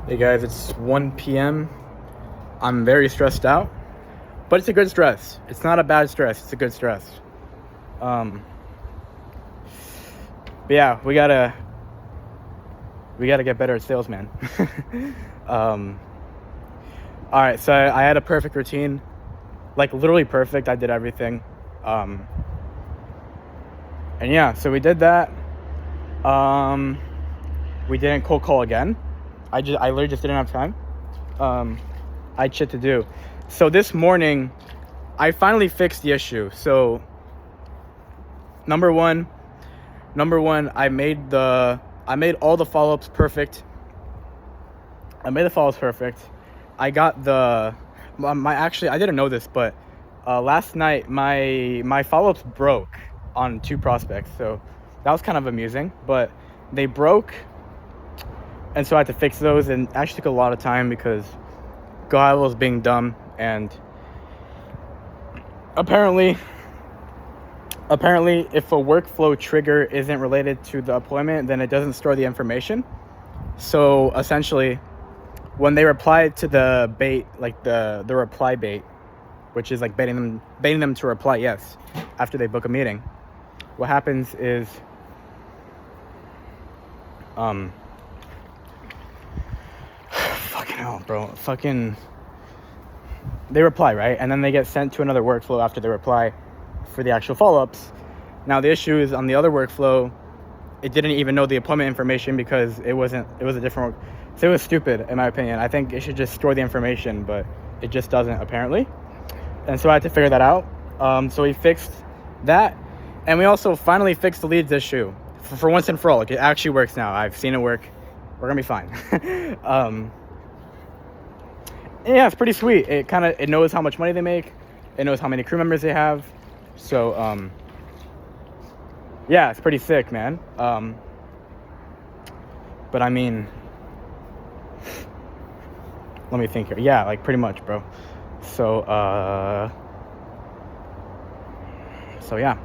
Hey guys, it's 1 p.m. I'm very stressed out, but it's a good stress. It's not a bad stress, it's a good stress. But yeah, we gotta get better at sales, man. All right, so I had a perfect routine, like literally perfect. I did everything. And yeah, so we did that. We didn't cold call again. I literally just didn't have time. I had shit to do. So this morning, I finally fixed the issue. So number one, I made all the follow-ups perfect. I got actually, I didn't know this, but last night my follow-ups broke on 2 prospects. So that was kind of amusing, but they broke. And so I had to fix those, and it actually took a lot of time because God was being dumb, and apparently if a workflow trigger isn't related to the appointment, then it doesn't store the information. So essentially, when they reply to the bait, like the reply bait, which is like baiting them to reply yes after they book a meeting, what happens is fucking hell, bro. They reply, right? And then they get sent to another workflow after they reply for the actual follow-ups. Now, the issue is on the other workflow, it didn't even know the appointment information because it was a different work. So it was stupid, in my opinion. I think it should just store the information, but it just doesn't, apparently. And so I had to figure that out. So we fixed that. And we also finally fixed the leads issue for once and for all. Like, it actually works now. I've seen it work. We're gonna be fine. Yeah, it's pretty sweet. It knows how much money they make. It knows how many crew members they have. So yeah, it's pretty sick, man. But I mean, let me think here. Yeah, like pretty much, bro. So yeah,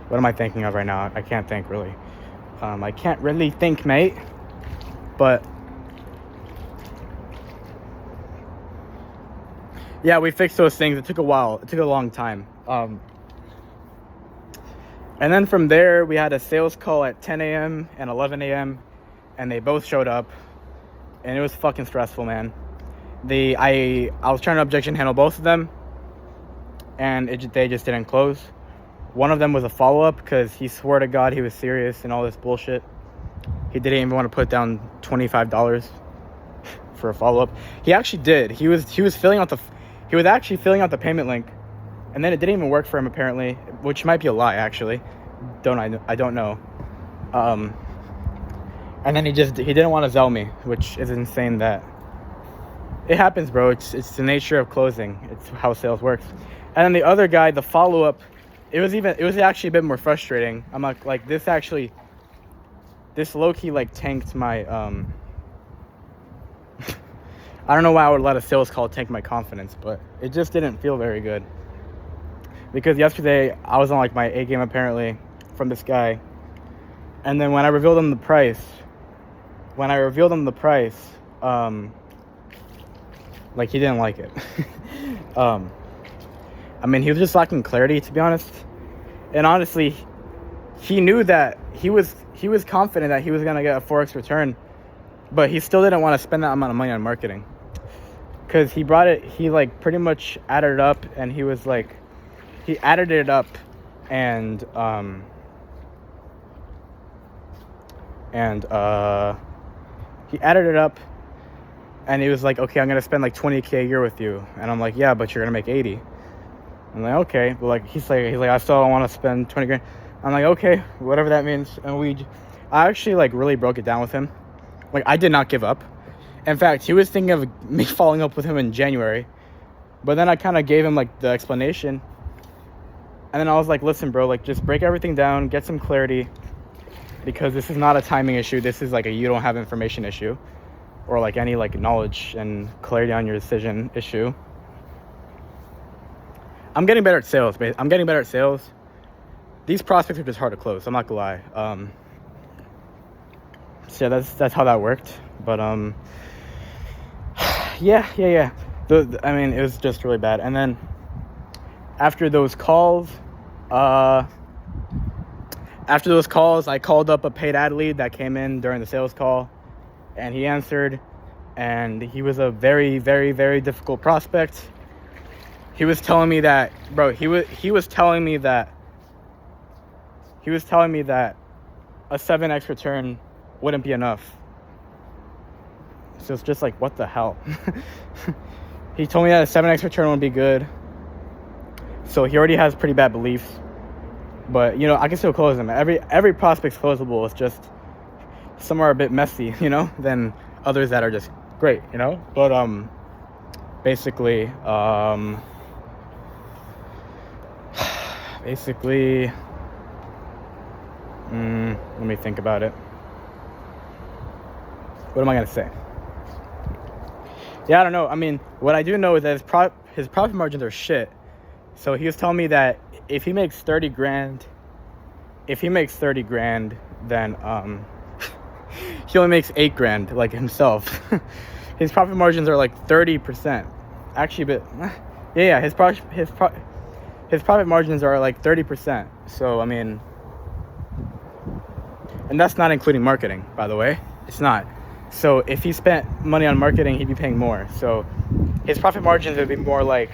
what am I thinking of right now? I can't think really. I can't really think, mate. But yeah, we fixed those things. It took a while. It took a long time. And then from there, we had a sales call at 10 a.m. and 11 a.m. and they both showed up, and it was fucking stressful, man. I was trying to objection handle both of them, and they just didn't close. One of them was a follow-up because he swore to God he was serious and all this bullshit. He didn't even want to put down $25 for a follow-up. He actually did. He was actually filling out the payment link, and then it didn't even work for him, apparently, which might be a lie, actually. I don't know. And then he didn't want to Zell me, which is insane. That it happens, bro. It's the nature of closing. It's how sales works. And then the other guy, the follow-up, it was actually a bit more frustrating. I'm like this low-key like tanked my I don't know why I would let a sales call tank my confidence, but it just didn't feel very good. Because yesterday, I was on like my A game apparently from this guy. And then when I revealed him the price, like he didn't like it. I mean, he was just lacking clarity, to be honest. And honestly, he knew that he was confident that he was going to get a 4x return, but he still didn't want to spend that amount of money on marketing. Because he like pretty much added it up, and he was like, he added it up, and he added it up, and he was like, okay, I'm gonna spend like $20K a year with you, and I'm like, yeah, but you're gonna make 80. I'm like, okay, but like he's like I still don't want to spend 20 grand. I'm like, okay, whatever that means. And I actually like really broke it down with him. Like, I did not give up. In fact, he was thinking of me following up with him in January. But then I kind of gave him, like, the explanation. And then I was like, listen, bro, like, just break everything down, get some clarity. Because this is not a timing issue. This is, like, a you don't have information issue. Or, like, any, like, knowledge and clarity on your decision issue. I'm getting better at sales, These prospects are just hard to close. I'm not gonna lie. So yeah, that's how that worked. But Yeah. I mean, it was just really bad. And then after those calls, I called up a paid ad lead that came in during the sales call, and he answered, and he was a very, very, very difficult prospect. He was telling me that, bro, he was telling me that a 7x return wouldn't be enough. So it's just like, what the hell? He told me that a 7x return would be good. So he already has pretty bad beliefs. But, I can still close them. Every prospect's closable. It's just some are a bit messy, than others that are just great, But basically, let me think about it. What am I gonna say? Yeah, I don't know. I mean, what I do know is that his profit margins are shit. So he was telling me that if he makes 30 grand, then he only makes 8 grand, like himself. His profit margins are like 30%. Actually, but yeah, his profit margins are like 30%. So I mean, and that's not including marketing, by the way. It's not. So if he spent money on marketing, he'd be paying more. So his profit margins would be more like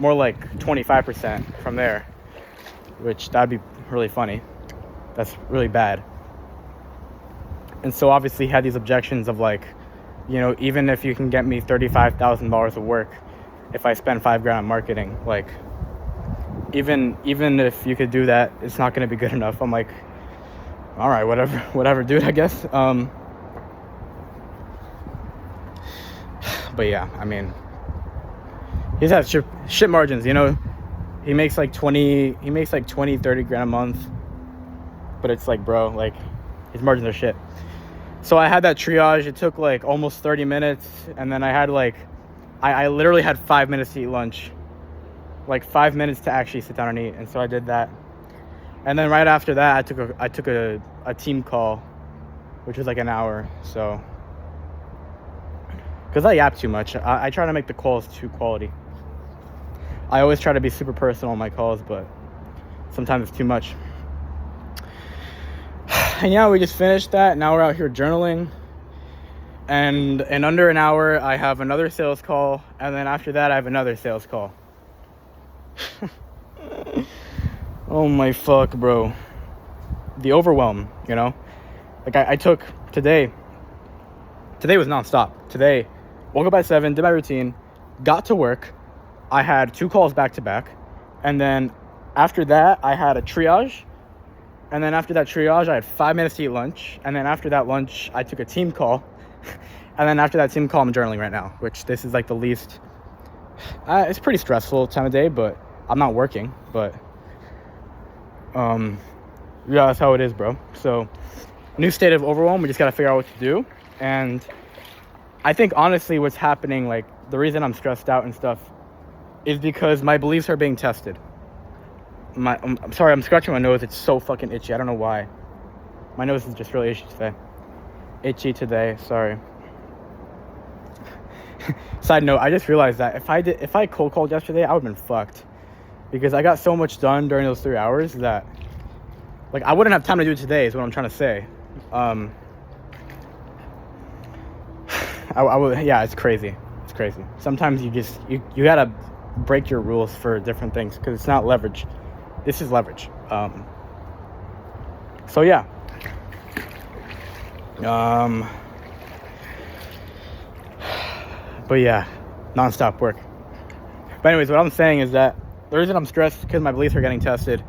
25% from there, which that'd be really funny. That's really bad. And so obviously he had these objections of like, even if you can get me $35,000 of work, if I spend $5 grand on marketing, like even if you could do that, it's not going to be good enough. I'm like, all right, whatever, dude, I guess. But yeah, I mean, he's had shit margins, he makes like 20, 30 grand a month, but it's like, bro, like his margins are shit. So I had that triage. It took like almost 30 minutes. And then I had I literally had 5 minutes to eat lunch, like 5 minutes to actually sit down and eat. And so I did that. And then right after that, I took a team call, which was like an hour. So, because I yap too much. I try to make the calls too quality. I always try to be super personal on my calls, but sometimes it's too much. And yeah, we just finished that. Now we're out here journaling. And in under an hour, I have another sales call. And then after that, I have another sales call. Oh my fuck, bro. The overwhelm, Like I took today. Today was nonstop. Today, woke up at 7, did my routine, got to work. I had 2 calls back to back. And then after that, I had a triage. And then after that triage, I had 5 minutes to eat lunch. And then after that lunch, I took a team call. And then after that team call, I'm journaling right now, which this is like the least. It's pretty stressful time of day, but I'm not working. But yeah, that's how it is, bro. So new state of overwhelm. We just got to figure out what to do. And I think honestly what's happening, like the reason I'm stressed out and stuff, is because my beliefs are being tested. I'm sorry, I'm scratching my nose. It's so fucking itchy. I don't know why. My nose is just really itchy today. Sorry. Side note, I just realized that if I cold called yesterday, I would have been fucked. Because I got so much done during those 3 hours that, like, I wouldn't have time to do it today is what I'm trying to say. I would, yeah, it's crazy. It's crazy. Sometimes you gotta break your rules for different things because it's not leverage. This is leverage. So yeah. But yeah, nonstop work. But anyways, what I'm saying is that the reason I'm stressed is because my beliefs are getting tested.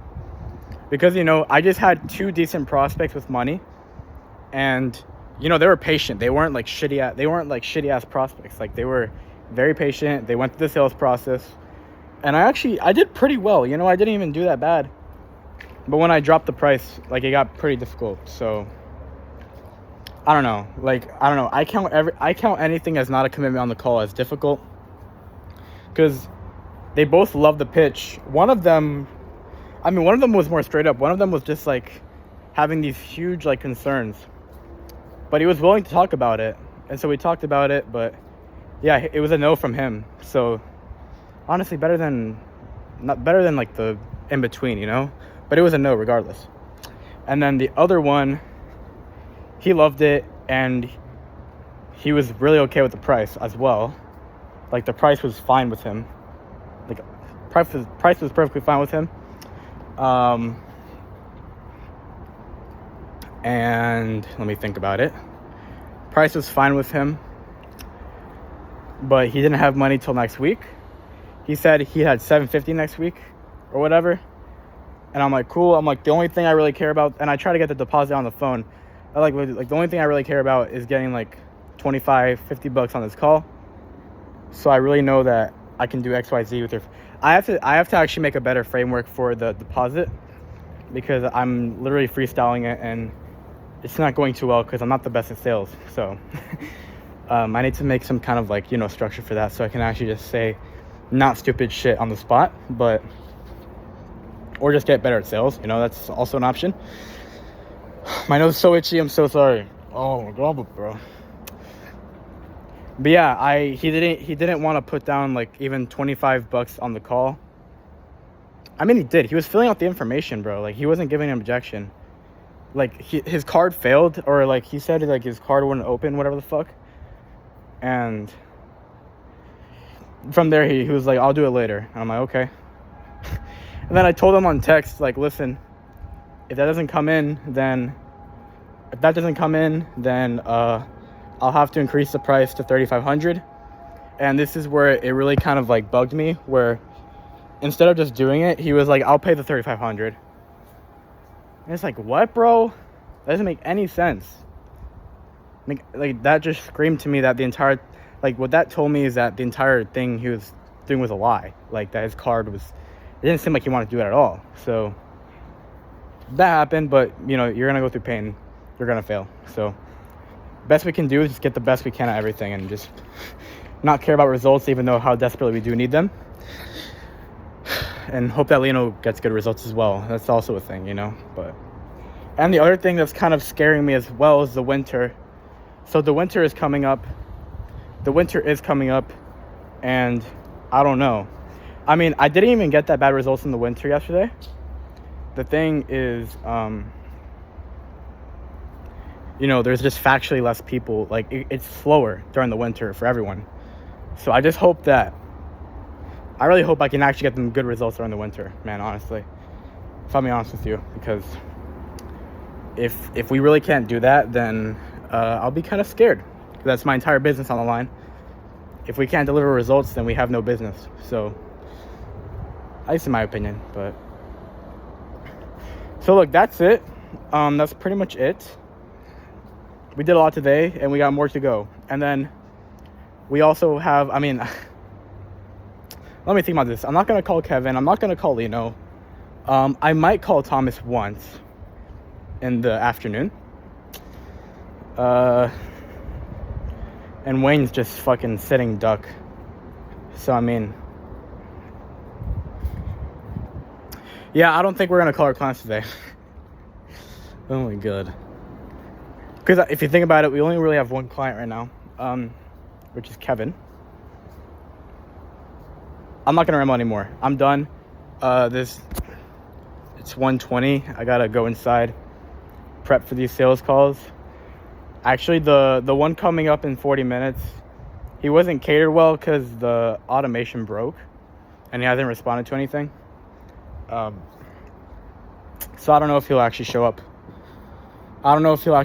Because, I just had 2 decent prospects with money. And, they were patient. They weren't like shitty ass prospects. Like, they were very patient. They went through the sales process. And I did pretty well. I didn't even do that bad. But when I dropped the price, like, it got pretty difficult. So I don't know. I count anything as not a commitment on the call as difficult. Because they both loved the pitch. One of them was more straight up. One of them was just like having these huge concerns. But he was willing to talk about it. And so we talked about it, but Yeah, it was a no from him. So honestly, not better than like the in between, you know. But it was a no regardless. And then the other one, he loved it, and he was really okay with the price as well. Like the price was fine with him. Like price was perfectly fine with him. And let me think about it. Price was fine with him, but he didn't have money till next week. He said he had $750 next week or whatever. And I'm like, cool. I'm like, the only thing I really care about, and I try to get the deposit on the phone. Like the only thing I really care about is getting like $25-$50 on this call. So I really know that I can do XYZ with your. I have to actually make a better framework for the deposit, because I'm literally freestyling it and it's not going too well because I'm not the best at sales. So I need to make some kind of like, you know, structure for that, so I can actually just say not stupid shit on the spot, but or just get better at sales. You know, that's also an option. My nose is so itchy. I'm so sorry. Oh my god, bro. But yeah, he didn't want to put down like even $25 on the call. I mean, he did. He was filling out the information, bro. Like, he wasn't giving an objection. Like, his card failed, or like he said like his card wouldn't open, whatever the fuck. And from there he was like, I'll do it later. And I'm like, okay. And then I told him on text, like, listen, if that doesn't come in, then I'll have to increase the price to $3,500. And this is where it really kind of like bugged me, where instead of just doing it, he was like, I'll pay the $3,500. And it's like, what, bro? That doesn't make any sense. Like that just screamed to me that the entire, like, what that told me is that the entire thing he was doing was a lie. Like, that his card was, it didn't seem like he wanted to do it at all. So that happened, but you know, you're gonna go through pain, you're gonna fail. So best we can do is just get the best we can at everything and just not care about results, even though how desperately we do need them. And hope that Lino gets good results as well. That's also a thing, you know. And the other thing that's kind of scaring me as well is the winter. So the winter is coming up. And I don't know. I mean, I didn't even get that bad results in the winter yesterday. The thing is, you know, there's just factually less people. Like, it's slower during the winter for everyone. So I just hope I really hope I can actually get them good results during the winter, man, honestly. If I'm being honest with you. Because if we really can't do that, then I'll be kind of scared. Because that's my entire business on the line. If we can't deliver results, then we have no business. So, at least in my opinion. But so look, that's it. That's pretty much it. We did a lot today, and we got more to go. And then we also have, I mean, let me think about this. I'm not going to call Kevin. I'm not going to call Lino. I might call Thomas once in the afternoon. And Wayne's just fucking sitting duck. So, I mean, yeah, I don't think we're going to call our clients today. Oh my god. Because if you think about it, we only really have one client right now, which is Kevin. I'm not gonna ramble anymore. I'm done. It's 1:20. I gotta go inside, prep for these sales calls. Actually, the one coming up in 40 minutes, he wasn't catered well because the automation broke, and he hasn't responded to anything. So I don't know if he'll actually show up. But I don't know if he'll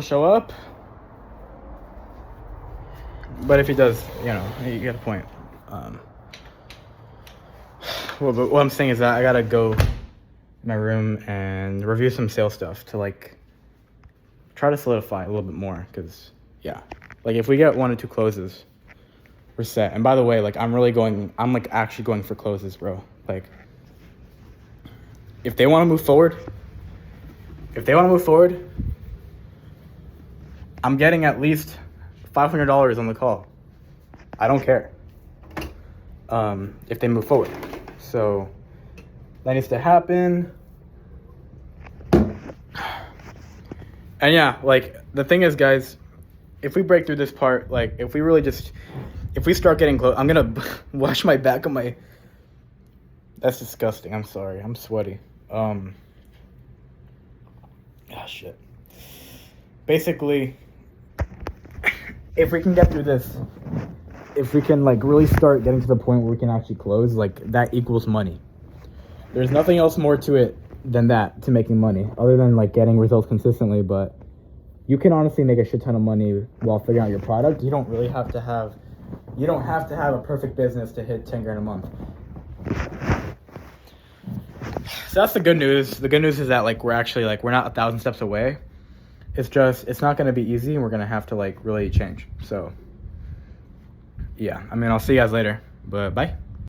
show up. But if he does, you know, you get a point. Well, but what I'm saying is that I gotta go in my room and review some sales stuff to like try to solidify a little bit more. Cause yeah, like if we get 1 or 2 closes, we're set. And by the way, like I'm actually going for closes, bro. Like if they want to move forward, I'm getting at least $500 on the call. I don't care. If they move forward. So that needs to happen. And yeah, like the thing is, guys, if we break through this part, like if we really just, if we start getting close, I'm gonna wash my back of my. That's disgusting. I'm sorry. I'm sweaty. Ah, shit. Basically, if we can get through this, if we can like really start getting to the point where we can actually close, like that equals money. There's nothing else more to it than that to making money, other than like getting results consistently. But you can honestly make a shit ton of money while figuring out your product. You don't really have to have, you don't have to have a perfect business to hit 10 grand a month. So that's the good news. The good news is that like we're actually like we're not 1,000 steps away. It's just it's not going to be easy, and we're going to have to like really change. So yeah, I mean, I'll see you guys later, but bye.